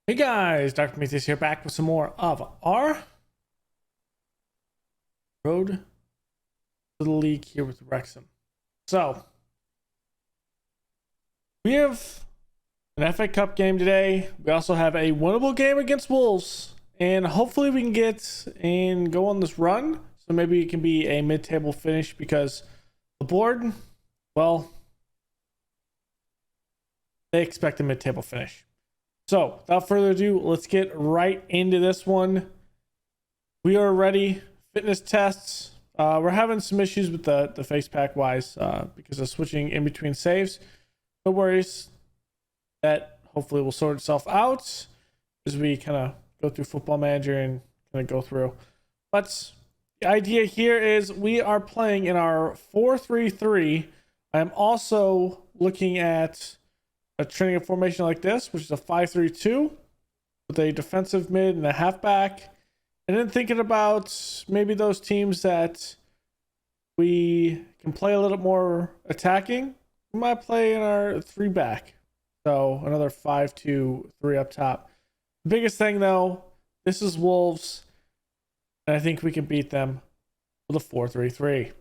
Hey guys, Dr. Prometheus here, back with some more of our road to the league here with Wrexham. So, we have an FA Cup game today. We also have a winnable game against Wolves, and hopefully we can get and go on this run. So maybe it can be a mid-table finish because the board, well, they expect a mid-table finish. So, without further ado, let's get right into this one. We are ready. Fitness tests. We're having some issues with the face pack wise because of switching in between saves. No worries. That hopefully will sort itself out as we kind of go through Football Manager and kind of go through. But the idea here is we are playing in our 4-3-3. I'm also looking at a training formation like this, which is a 5-3-2 with a defensive mid and a halfback. And then thinking about maybe those teams that we can play a little more attacking, we might play in our 3-back. So another 5-2-3 up top. The biggest thing though, this is Wolves, and I think we can beat them with a 4-3-3.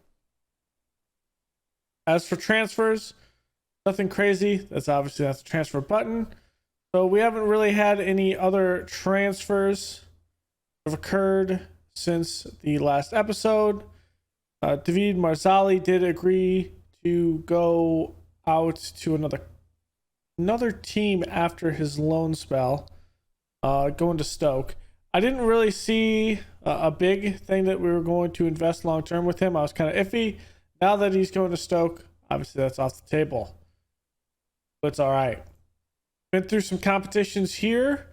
As for transfers, nothing crazy. That's the transfer button. So we haven't really had any other transfers that have occurred since the last episode. David Marzali did agree to go out to another team after his loan spell, going to Stoke. I didn't really see a big thing that we were going to invest long term with him. I was kind of iffy. Now that he's going to Stoke, obviously that's off the table. But it's all right. Been through some competitions here.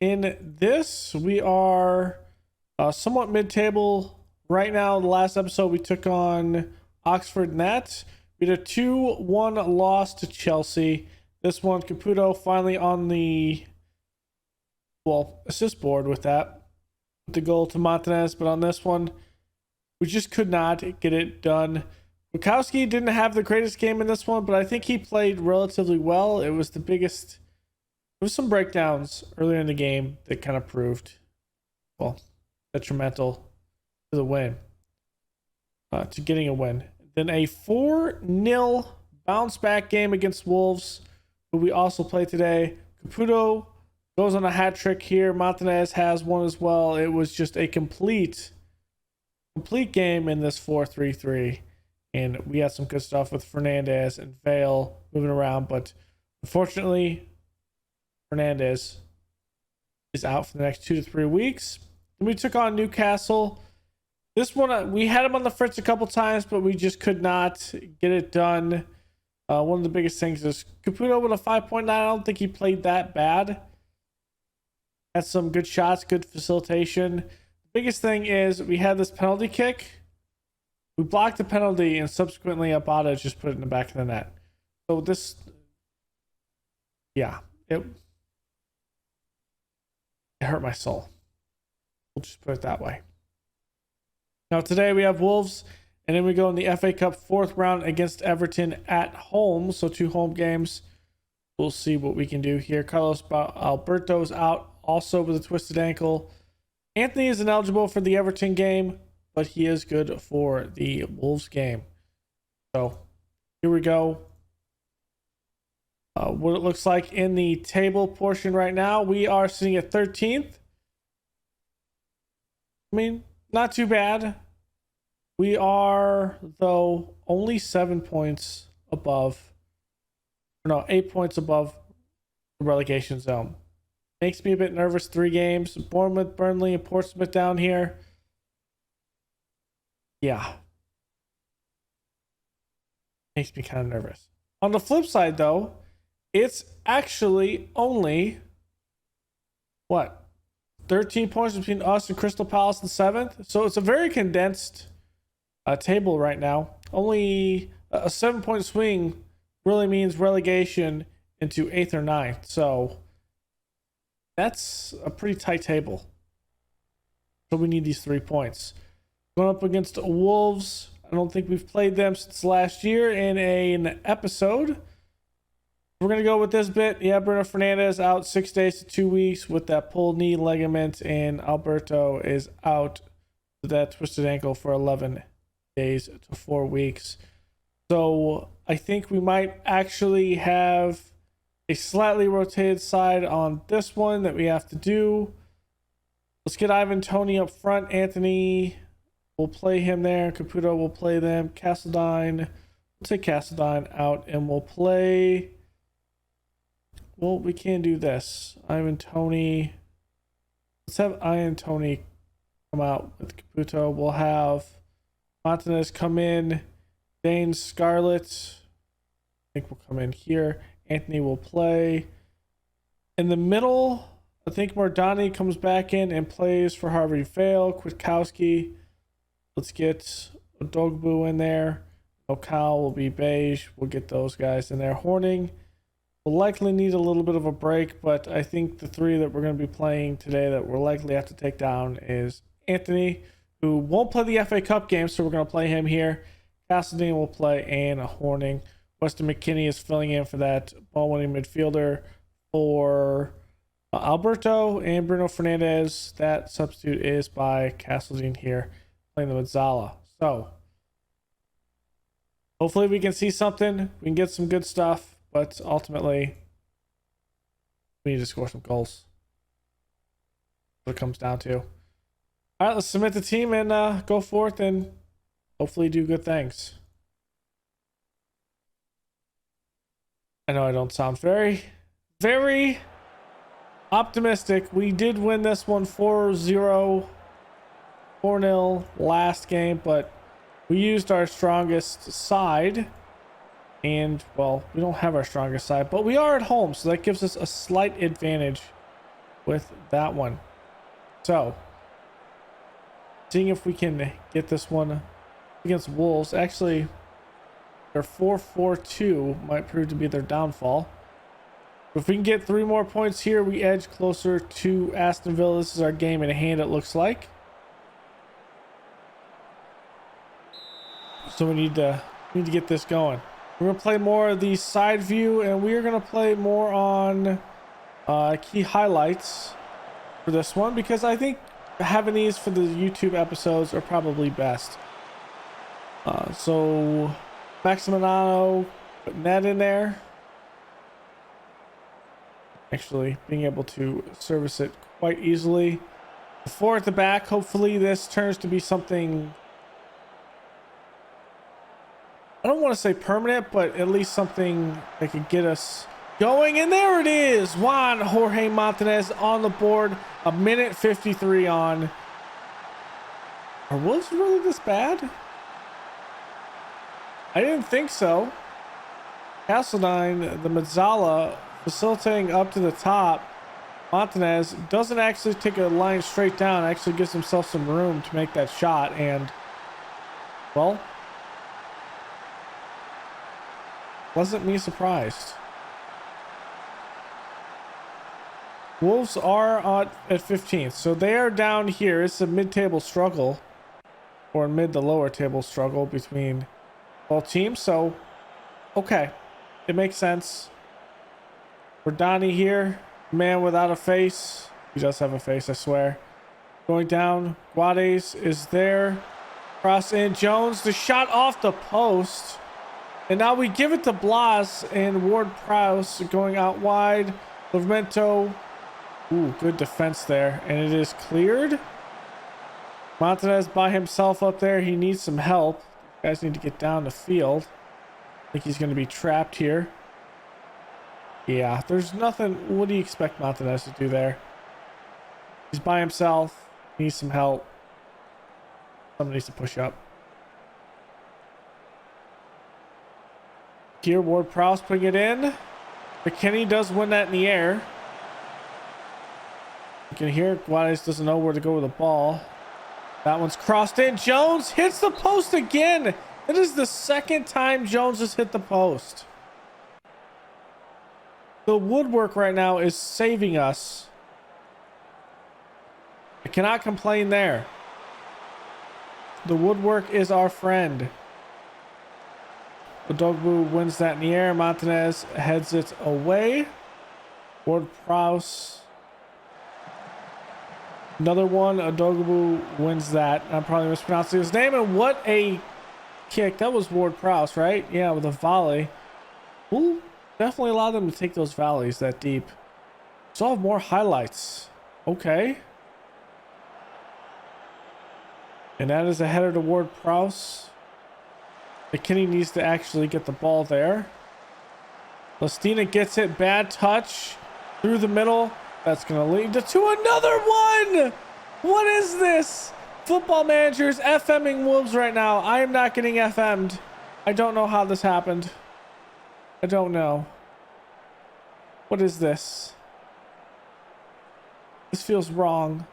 In this, we are somewhat mid-table right now. The last episode, we took on Oxford Nets. We had a 2-1 loss to Chelsea. This one, Caputo finally on the assist board with that. With the goal to Montanez. But on this one, we just could not get it done. Bukowski didn't have the greatest game in this one, but I think he played relatively well. It was some breakdowns earlier in the game that kind of proved, detrimental to the win, to getting a win. Then a 4-0 bounce back game against Wolves, who we also played today. Caputo goes on a hat trick here. Montanez has one as well. It was just a complete game in this 4-3-3. And we had some good stuff with Fernandez and Vale moving around. But unfortunately, Fernandez is out for the next 2 to 3 weeks. And we took on Newcastle. This one, we had him on the fritz a couple times, but we just could not get it done. One of the biggest things is Caputo with a 5.9. I don't think he played that bad. Had some good shots, good facilitation. The biggest thing is we had this penalty kick. We blocked the penalty, and subsequently Abada just put it in the back of the net. So this, it hurt my soul. We'll just put it that way. Now today we have Wolves, and then we go in the FA Cup 4th round against Everton at home. So 2 home games. We'll see what we can do here. Carlos Alberto's out also with a twisted ankle. Anthony is ineligible for the Everton game, but he is good for the Wolves game. So here we go. What it looks like in the table portion right now. We are sitting at 13th. I mean, not too bad. We are, though, only 7 points above. No, 8 points above the relegation zone. Makes me a bit nervous. 3 games. Bournemouth, Burnley, and Portsmouth down here. Yeah. Makes me kind of nervous. On the flip side, though, it's actually only 13 points between us and Crystal Palace in 7th. So it's a very condensed table right now. Only a 7-point swing really means relegation into 8th or 9th. So that's a pretty tight table. So we need these 3 points. Going up against Wolves. I don't think we've played them since last year in an episode. We're going to go with this bit. Yeah, Bruno Fernandes out 6 days to 2 weeks with that pulled knee ligament, and Alberto is out with that twisted ankle for 11 days to 4 weeks. So I think we might actually have a slightly rotated side on this one that we have to do. Let's get Ivan Toney up front. Anthony will play him there. Caputo will play them. Castledine, we'll take Castledine out and we'll play. Well, we can do this. Ivan Toney. Let's have Ivan Toney come out with Caputo. We'll have Martinez come in. Dane Scarlett, I think, will come in here. Anthony will play. In the middle, I think Mardani comes back in and plays for Harvey Vale. Kwiatkowski. Let's get Dogbu in there. Okal will be beige. We'll get those guys in there. Horning will likely need a little bit of a break, but I think the three that we're going to be playing today that we'll likely have to take down is Anthony, who won't play the FA Cup game, so we're going to play him here. Castledine will play, and a Horning. Weston McKennie is filling in for that ball-winning midfielder for Alberto, and Bruno Fernandes. That substitute is by Castledine here, playing the Mazzala. So hopefully we can see something. We can get some good stuff, but ultimately we need to score some goals. That's what it comes down to. All right, let's submit the team and go forth and hopefully do good things. I know I don't sound very optimistic. We did win this one 4-0, 4-0 last game, but we used our strongest side. And, well, we don't have our strongest side, but we are at home, so that gives us a slight advantage with that one. So, seeing if we can get this one against Wolves. Actually, their 4-4-2 might prove to be their downfall. If we can get 3 more points here, we edge closer to Aston Villa. This is our game in hand, it looks like. So we need to get this going. We're going to play more of the side view, and we are going to play more on key highlights for this one, because I think having these for the YouTube episodes are probably best. So Maximiliano, putting that in there. Actually being able to service it quite easily. 4 at the back. Hopefully this turns to be something, I don't want to say permanent, but at least something that could get us going. And there it is. Juan Jorge Martinez on the board. 1:53 on. Are Wolves really this bad? I didn't think so. Castledine, the Mazzala, facilitating up to the top. Martinez doesn't actually take a line straight down, actually gives himself some room to make that shot, and, well, wasn't me surprised. Wolves are at 15th, so they are down here. It's a mid-table struggle, or mid to lower table struggle between both teams, so okay, it makes sense. Verdani here, man without a face. He does have a face, I swear. Going down, Guades is there. Cross in, Jones, the shot off the post. And now we give it to Blas, and Ward-Prowse going out wide. Livramento, ooh, good defense there, and it is cleared. Martinez by himself up there. He needs some help. Guys need to get down the field. I think he's going to be trapped here. Yeah, there's nothing. What do you expect Martinez to do there? He's by himself. He needs some help. Someone needs to push up. Here, Ward-Prowse putting it in. McKennie does win that in the air. You can hear Guades doesn't know where to go with the ball. That one's crossed in. Jones hits the post again. It is the second time Jones has hit the post. The woodwork right now is saving us. I cannot complain there. The woodwork is our friend. Odogwu wins that in the air. Montanez heads it away. Ward-Prowse. Another one. Odogwu wins that. I'm probably mispronouncing his name. And what a kick. That was Ward-Prowse, right? Yeah, with a volley. We'll definitely allow them to take those volleys that deep. So I'll have more highlights. Okay. And that is a header to Ward-Prowse. McKinney needs to actually get the ball there. Lastina gets it. Bad touch through the middle. That's going to lead to another one. What is this? Football Manager's FMing Wolves right now. I am not getting FM'd. I don't know how this happened. I don't know. What is this? This feels wrong.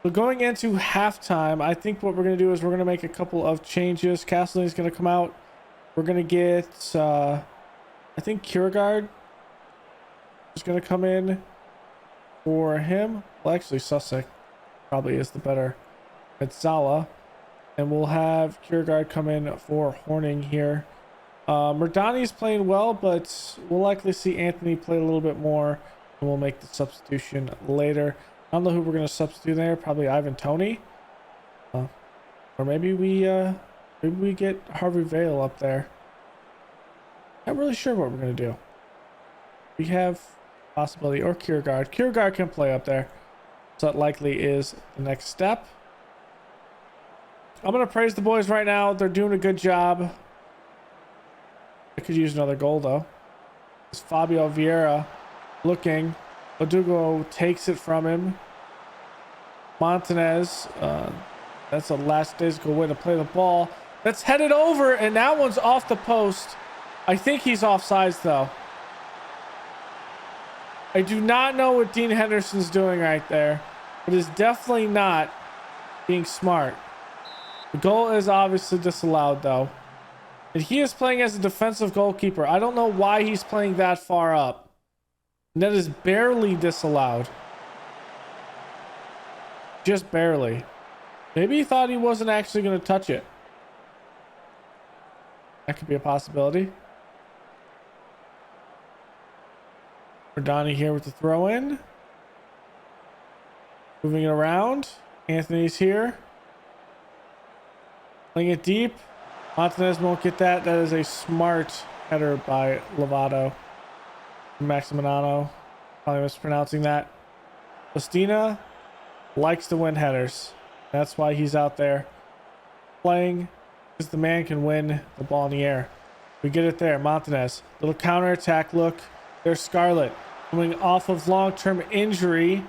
So going into halftime, I think what we're going to do is we're going to make a couple of changes. Castleton's going to come out. We're going to get, I think Kiergaard is going to come in for him. Well, actually, Sussex probably is the better. It's Zala. And we'll have Kiergaard come in for Horning here. Murdani's playing well, but we'll likely see Anthony play a little bit more. And we'll make the substitution later. I don't know who we're going to substitute there. Probably Ivan Toney. Or maybe we get Harvey Vale up there. Not really sure what we're going to do. We have possibility. Or Kiergaard. Kiergaard can play up there. So that likely is the next step. I'm going to praise the boys right now. They're doing a good job. I could use another goal, though. It's Fabio Vieira looking. Odugo takes it from him. Montanez, that's a last physical way to play the ball. That's headed over, and that one's off the post. I think he's offsides, though. I do not know what Dean Henderson's doing right there. It is definitely not being smart. The goal is obviously disallowed, though. And he is playing as a defensive goalkeeper. I don't know why he's playing that far up. And that is barely disallowed. Just barely. Maybe he thought he wasn't actually going to touch it. That could be a possibility. Donnie here with the throw in. Moving it around. Anthony's here. Playing it deep. Montanez won't get that. That is a smart header by Lovato. Maximiliano, probably mispronouncing that. Ostina likes to win headers. That's why he's out there playing, because the man can win the ball in the air. We get it there. Montanez, little counterattack look. There's Scarlett coming off of long-term injury,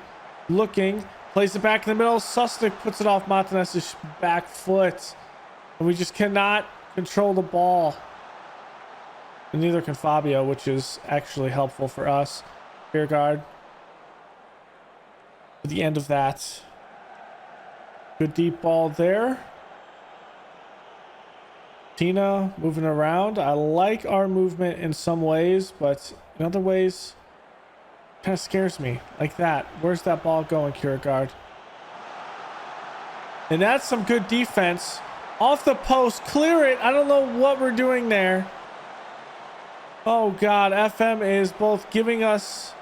looking, plays it back in the middle. Sustic puts it off Montanez's back foot, and we just cannot control the ball. And neither can Fabio, which is actually helpful for us. Kiergaard. At the end of that. Good deep ball there. Tina moving around. I like our movement in some ways, but in other ways, kind of scares me. Like that. Where's that ball going, Kiergaard? And that's some good defense. Off the post. Clear it. I don't know what we're doing there. Oh God, FM is both giving us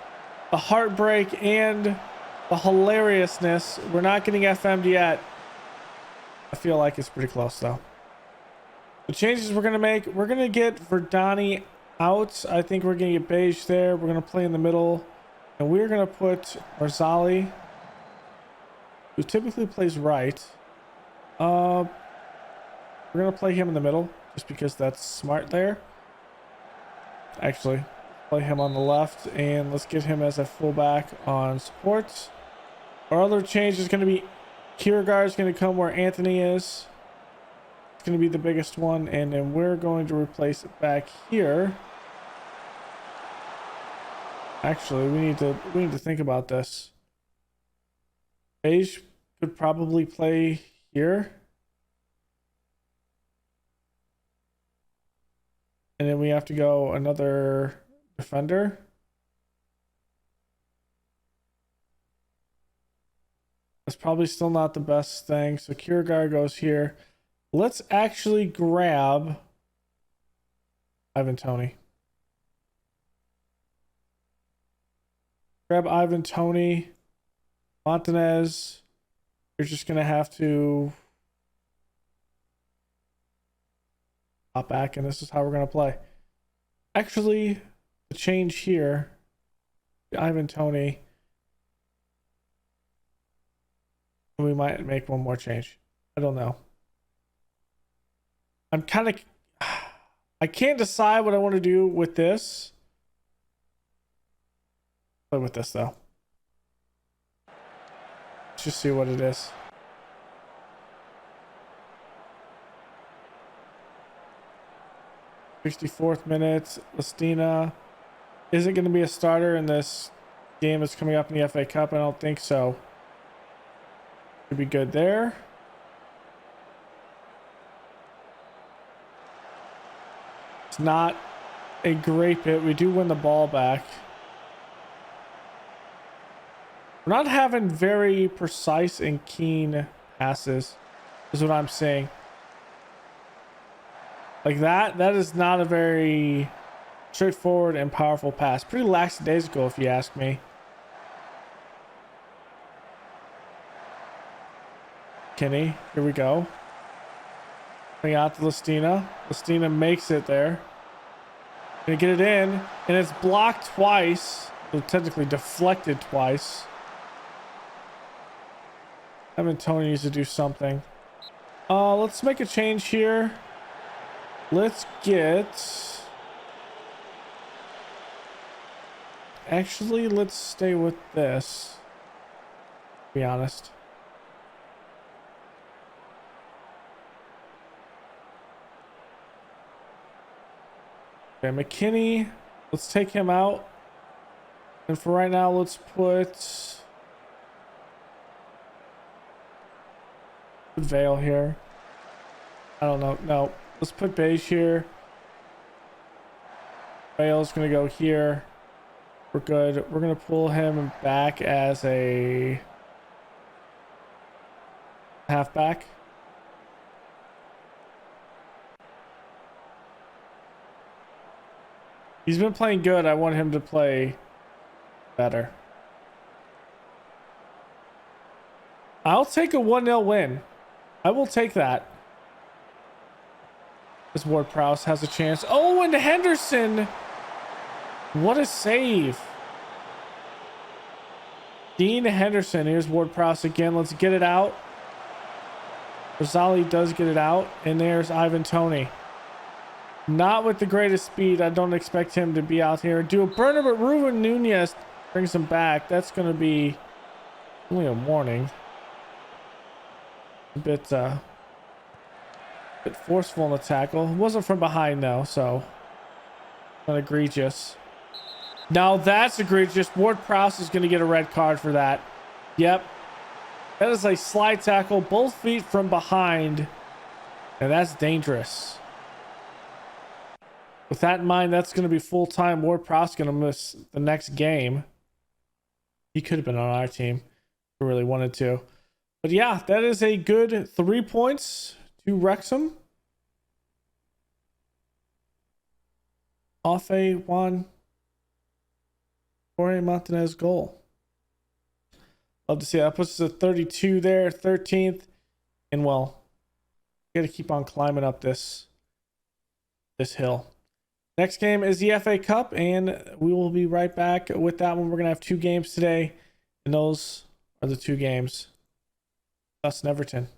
the heartbreak and the hilariousness. We're not getting FM'd yet. I feel like it's pretty close though. The changes we're going to make, we're going to get Verdani out. I think we're going to get Beige there. We're going to play in the middle. And we're going to put Marzali, who typically plays right. We're going to play him in the middle just because that's smart there. Actually, play him on the left, and let's get him as a fullback on support. Our other change is going to be Kiergaard is going to come where Anthony is. It's going to be the biggest one, and then we're going to replace it back here. Actually, we need to think about this. Beige could probably play here. And then we have to go another defender. That's probably still not the best thing. So Kiergaard goes here. Let's actually grab Ivan Toney. Grab Ivan Toney. Montanez. You're just going to have to hop back, and this is how we're going to play. Actually, the change here, Ivan Toney. We might make one more change. I don't know. I'm kind of... I can't decide what I want to do with this. Play with this, though. Let's just see what it is. '64th minute. Listina isn't going to be a starter in this game that's coming up in the FA Cup. I don't think so. Should be good there. It's not a great bit. We do win the ball back. We're not having very precise and keen passes, is what I'm saying. Like that is not a very straightforward and powerful pass. Pretty lackadaisical, if you ask me. Kenny, here we go. Coming out to Listina. Listina makes it there. Gonna get it in, and it's blocked twice. So technically deflected twice. Evan Toney needs to do something. Let's make a change here. Let's get... Actually, let's stay with this. To be honest. Okay, McKinney. Let's take him out. And for right now, let's put Vale here. I don't know. No. Let's put Beige here. Vale's going to go here. We're good. We're going to pull him back as a halfback. He's been playing good. I want him to play better. I'll take a 1-0 win. I will take that. As Ward-Prowse has a chance. Oh, and Henderson. What a save. Dean Henderson. Here's Ward-Prowse again. Let's get it out. Rosali does get it out. And there's Ivan Toney. Not with the greatest speed. I don't expect him to be out here. Do a burner, but Ruben Nunez brings him back. That's going to be only a warning. A bit forceful in the tackle. It wasn't from behind though, so not egregious. Now that's egregious. Ward-Prowse is going to get a red card for that. Yep. That is a slide tackle, both feet from behind. And that's dangerous. With that in mind, that's going to be full time. Ward-Prowse going to miss the next game. He could have been on our team if we really wanted to. But yeah, that is a good 3 points to Wrexham. Off a Juan Jorge Montanez goal. Love to see that. That puts us at 32 there, 13th. And well, got to keep on climbing up this hill. Next game is the FA Cup, and we will be right back with that one. We're going to have 2 games today, and those are the 2 games. Us and Everton.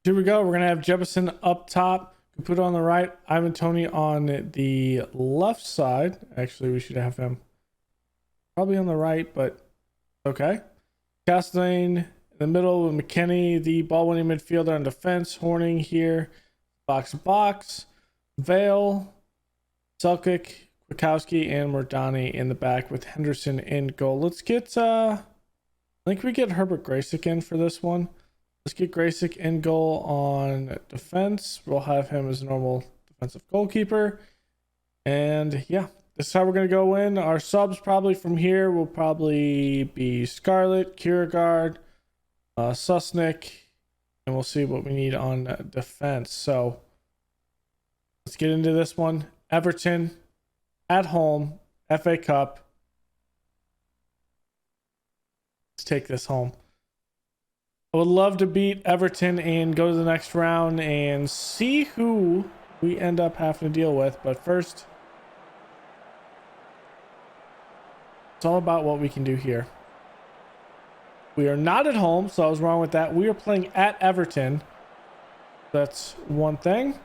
Here we go. We're going to have Jefferson up top. Caputo on the right. Ivan Toney on the left side. Actually, we should have him probably on the right, but okay. Castlein in the middle with McKennie, the ball-winning midfielder on defense. Horning here. Box to box. Vale, Selkirk, Kwiatkowski, and Mordani in the back with Henderson in goal. Let's get I think we get Herbert Graysick in for this one. Let's get Graysick in goal on defense. We'll have him as a normal defensive goalkeeper. And yeah, this is how we're going to go in. Our subs probably from here will probably be Scarlett, Kierkegaard, Susnick, and we'll see what we need on defense. So let's get into this one. Everton at home, FA Cup. Let's take this home. I would love to beat Everton and go to the next round and see who we end up having to deal with. But first, it's all about what we can do here. We are not at home, so I was wrong with that. We are playing at Everton. That's one thing.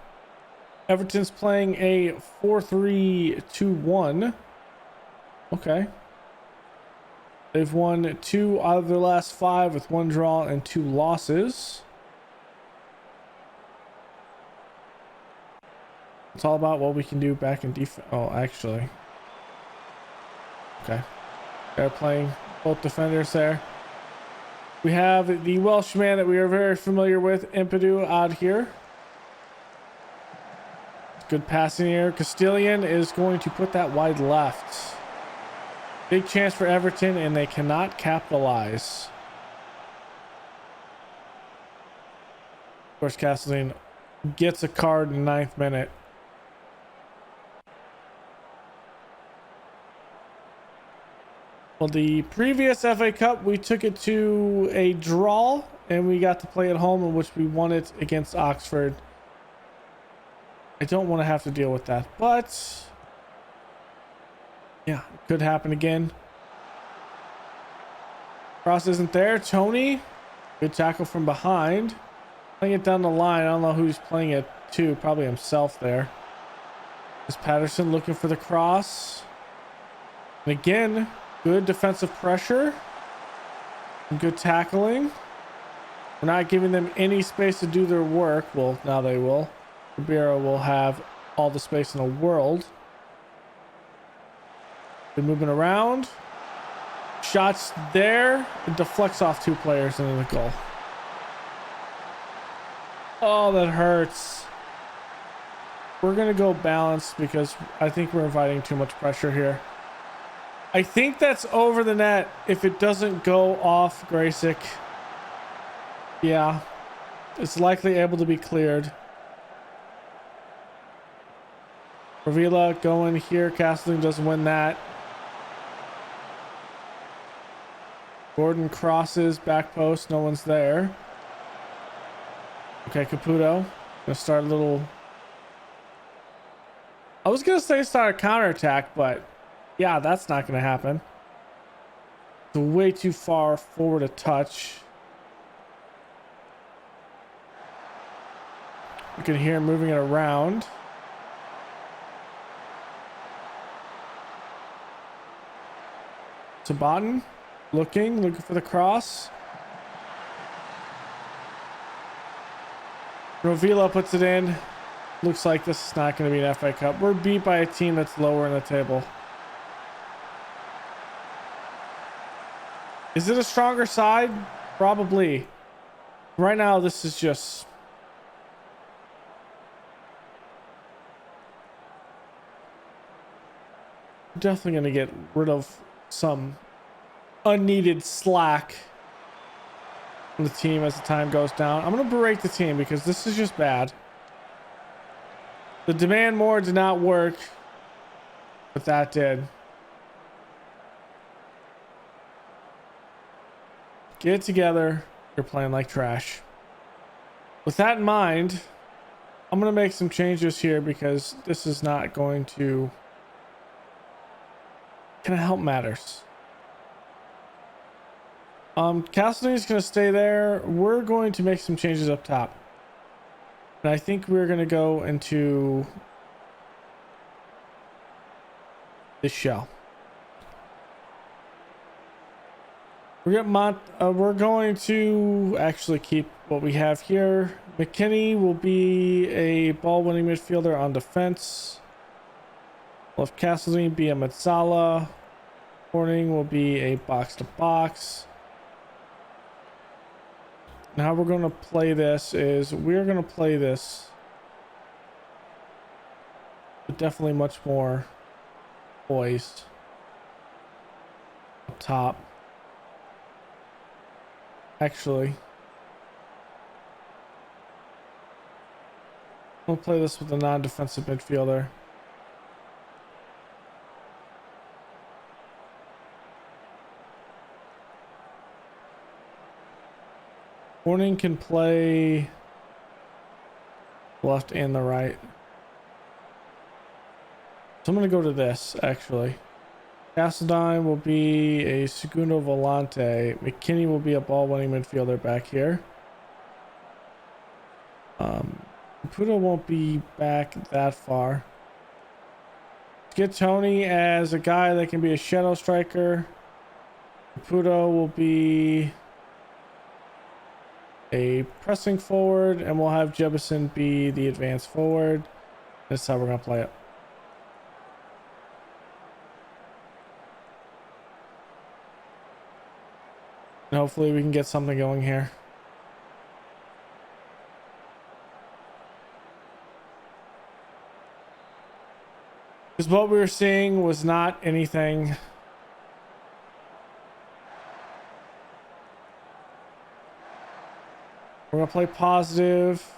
Everton's playing a 4-3-2-1. Okay. They've won 2 out of their last 5 with 1 draw and 2 losses. It's all about what we can do back in defense. Oh, actually. Okay. They're playing both defenders there. We have the Welshman that we are very familiar with, Impedu, out here. Good passing here. Castilian is going to put that wide left. Big chance for Everton, and they cannot capitalize. Of course, Castilian gets a card in the 9th minute. Well, the previous FA Cup, we took it to a draw, and we got to play at home, in which we won it against Oxford. I don't want to have to deal with that, but yeah, it could happen again. Cross isn't there. Tony, good tackle from behind. Playing it down the line. I don't know who's playing it to. Probably himself there. Is Patterson looking for the cross. And again, good defensive pressure. And good tackling. We're not giving them any space to do their work. Well, now they will. Ribeiro will have all the space in the world. They're moving around. Shots there. It deflects off 2 players into the goal. Oh, that hurts. We're going to go balanced because I think we're inviting too much pressure here. I think that's over the net if it doesn't go off Graysick. Yeah. It's likely able to be cleared. Ravila going here. Castling doesn't win that. Gordon crosses back post. No one's there. Okay, Caputo. Gonna start a little. I was gonna say start a counterattack, but yeah, that's not gonna happen. It's way too far forward a touch. You can hear him moving it around. Sabatin looking for the cross. Rovila puts it in. Looks like this is not going to be an FA Cup. We're beat by a team that's lower in the table. Is it a stronger side? Probably. Right now, this is just... definitely going to get rid of some unneeded slack on the team as the time goes down. I'm going to berate the team because this is just bad. The demand more did not work, but that did. Get it together. You're playing like trash. With that in mind, I'm going to make some changes here because this is not going to help matters. Cassidy is going to stay there. We're going to make some changes up top. And I think we're going to go into this shell. We're going to actually keep what we have here. McKinney will be a ball-winning midfielder on defense. We'll have Castleton be a Mazzala. Horning will be a box-to-box. And how we're going to play this is we're going to play this with definitely much more poise up top. Actually, We'll play this with a non-defensive midfielder. Horning can play left and the right. So I'm going to go to this, actually. Castledine will be a Segundo Volante. McKinney will be a ball-winning midfielder back here. Caputo won't be back that far. Let's get Tony as a guy that can be a shadow striker. Caputo will be a pressing forward, and we'll have Jebison be the advanced forward. That's how we're going to play it. And hopefully we can get something going here. Because what we were seeing was not anything. We're going to play positive.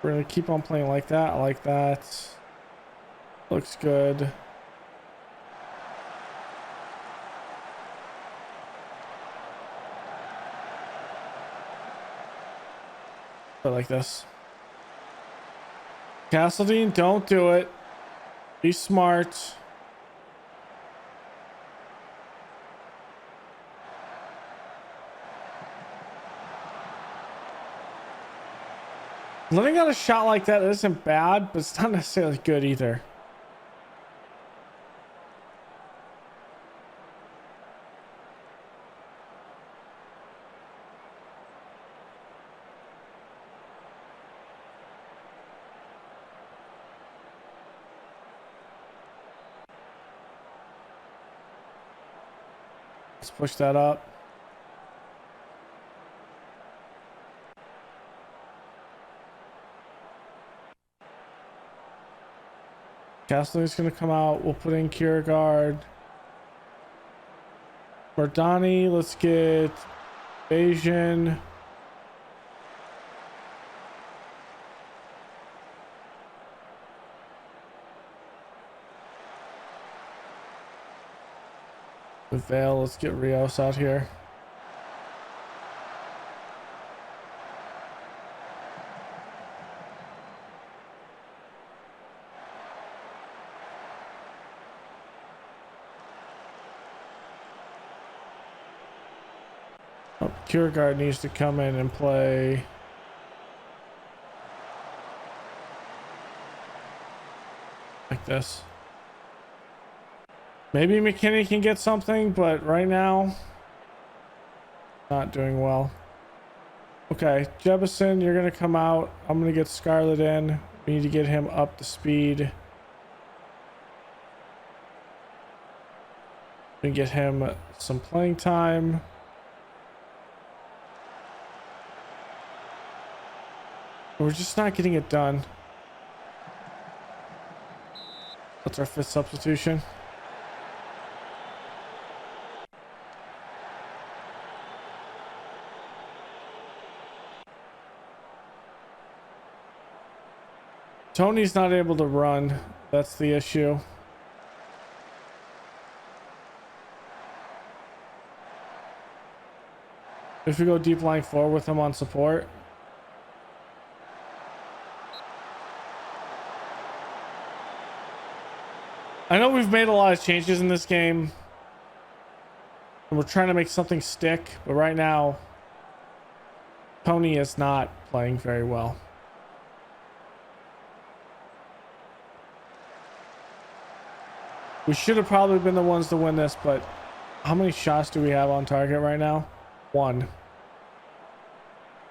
We're going to keep on playing like that. I like that. Looks good. Play like this. Castledine, don't do it. Be smart. Letting out a shot like that isn't bad, but it's not necessarily good either. Let's push that up. Castle's gonna come out. We'll put in Kierkegaard. Mardani, let's get Bayesian. With Vale, let's get Rios out here. Oh, Kierkegaard needs to come in and play. Like this. Maybe McKinney can get something, but right now, not doing well. Okay, Jebison, you're going to come out. I'm going to get Scarlett in. We need to get him up to speed. We get him some playing time. We're just not getting it done. That's our 5th substitution. Tony's not able to run. That's the issue. If we go deep line forward with him on support. I know we've made a lot of changes in this game. And we're trying to make something stick. But right now, Tony is not playing very well. We should have probably been the ones to win this, but how many shots do we have on target right now? One.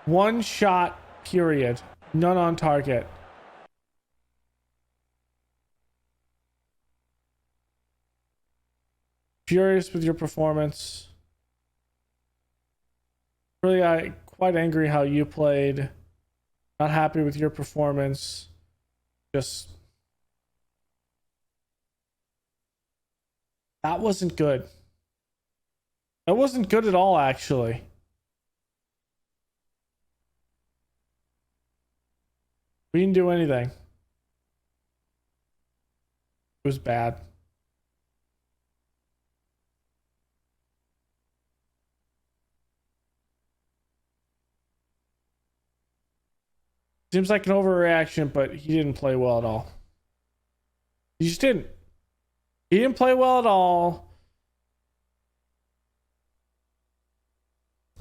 One shot, period. None on target. Furious with your performance. Really, quite angry how you played. Not happy with your performance. Just... that wasn't good. That wasn't good at all, actually. We didn't do anything. It was bad. Seems like an overreaction, but he didn't play well at all. He just didn't. He didn't play well at all.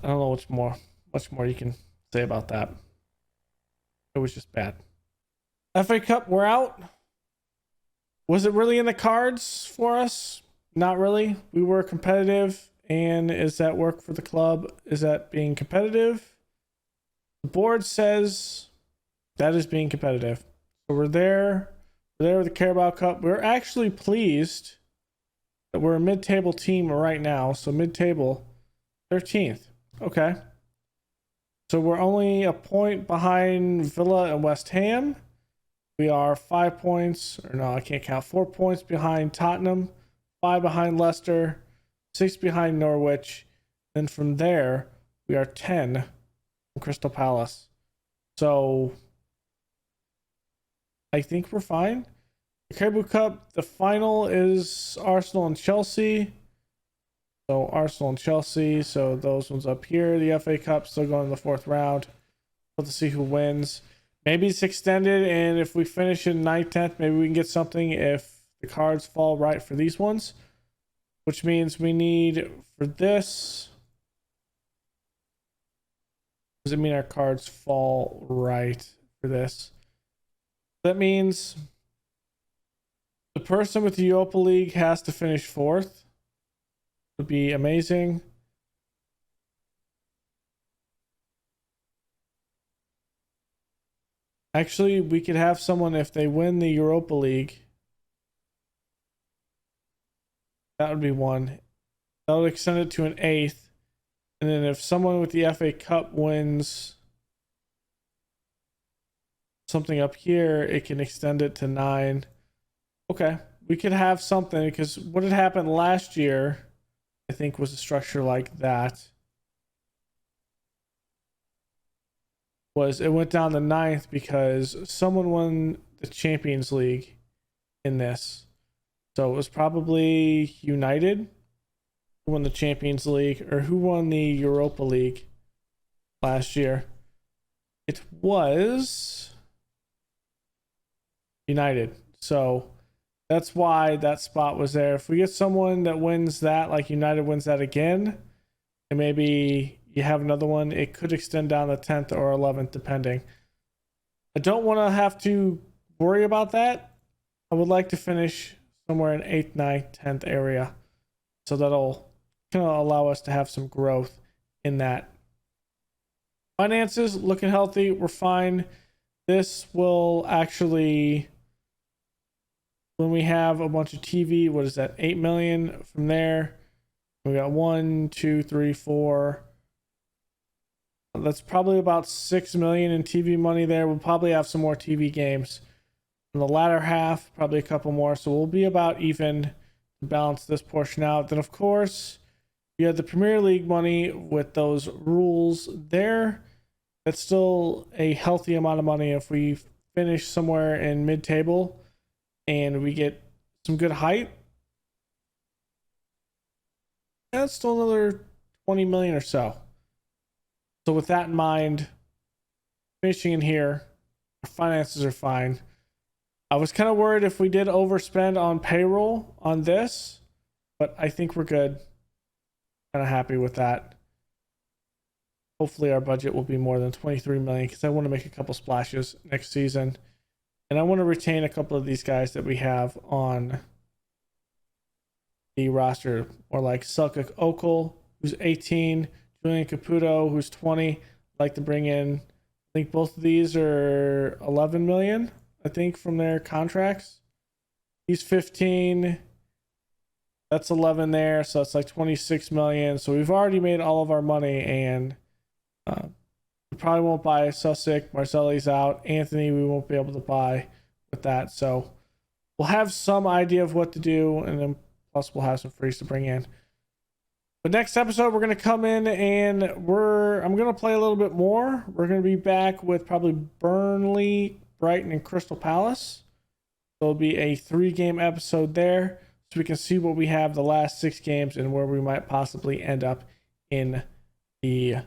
I don't know much more you can say about that. It was just bad. FA Cup, we're out. Was it really in the cards for us? Not really. We were competitive. And is that work for the club? Is that being competitive? The board says that is being competitive. So we're there. We're there with the Carabao Cup. We're actually pleased that we're a mid-table team right now. So mid-table, 13th. Okay. So we're only a point behind Villa and West Ham. We are 5 points, or no, I can't count. 4 points behind Tottenham, 5 behind Leicester, 6 behind Norwich. Then from there, we are 10 from Crystal Palace. So I think we're fine. The Carabao Cup, the final is Arsenal and Chelsea. So Arsenal and Chelsea. So those ones up here. The FA Cup still going in the 4th round. We'll have to see who wins. Maybe it's extended, and if we finish in 9th, 10th, maybe we can get something if the cards fall right for these ones. Which means we need for this. Does it mean our cards fall right for this? That means the person with the Europa League has to finish 4th. Would be amazing. Actually, we could have someone, if they win the Europa League, that would be one. That would extend it to an 8th. And then if someone with the FA Cup wins something up here, it can extend it to 9. Okay, we could have something, because what had happened last year, I think, was a structure like that. Was it went down to 9th because someone won the Champions League in this. So it was probably United who won the Champions League, or who won the Europa League last year. It was United. So that's why that spot was there. If we get someone that wins that, like United wins that again, and maybe you have another one, it could extend down to 10th or 11th, depending. I don't want to have to worry about that. I would like to finish somewhere in 8th, 9th, 10th area. So that'll kind of allow us to have some growth in that. Finances looking healthy. We're fine. This will actually, when we have a bunch of TV, what is that? 8 million from there. We got 1, 2, 3, 4. That's probably about 6 million in TV money there. We'll probably have some more TV games in the latter half, probably a couple more. So we'll be about even to balance this portion out. Then, of course, you have the Premier League money with those rules there. That's still a healthy amount of money. If we finish somewhere in mid-table and we get some good height, that's still another 20 million or so. So with that in mind, finishing in here, our finances are fine. I was kind of worried if we did overspend on payroll on this, but I think we're good. Kind of happy with that. Hopefully our budget will be more than 23 million, because I want to make a couple splashes next season. And I want to retain a couple of these guys that we have on the roster, or like Selçuk Okul, who's 18, Julian Caputo, who's 20. I'd like to bring in, I think both of these are 11 million, I think, from their contracts. He's 15. That's 11 there, so it's like 26 million. So we've already made all of our money, and we probably won't buy Sussex. Marcelli's out. Anthony, we won't be able to buy with that. So we'll have some idea of what to do, and then plus we'll have some frees to bring in. But next episode, we're going to come in and I'm going to play a little bit more. We're going to be back with probably Burnley Brighton and Crystal Palace. There'll be a 3-game episode there, so we can see what we have the last 6 games and where we might possibly end up in the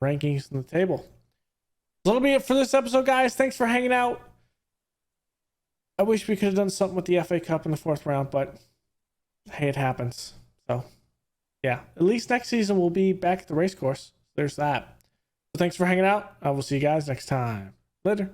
rankings in the table. That'll be it for this episode, guys. Thanks for hanging out. I wish we could have done something with the FA Cup in the 4th round, but hey, it happens. So, yeah, at least next season we'll be back at the race course. There's that. So thanks for hanging out. I will see you guys next time. Later.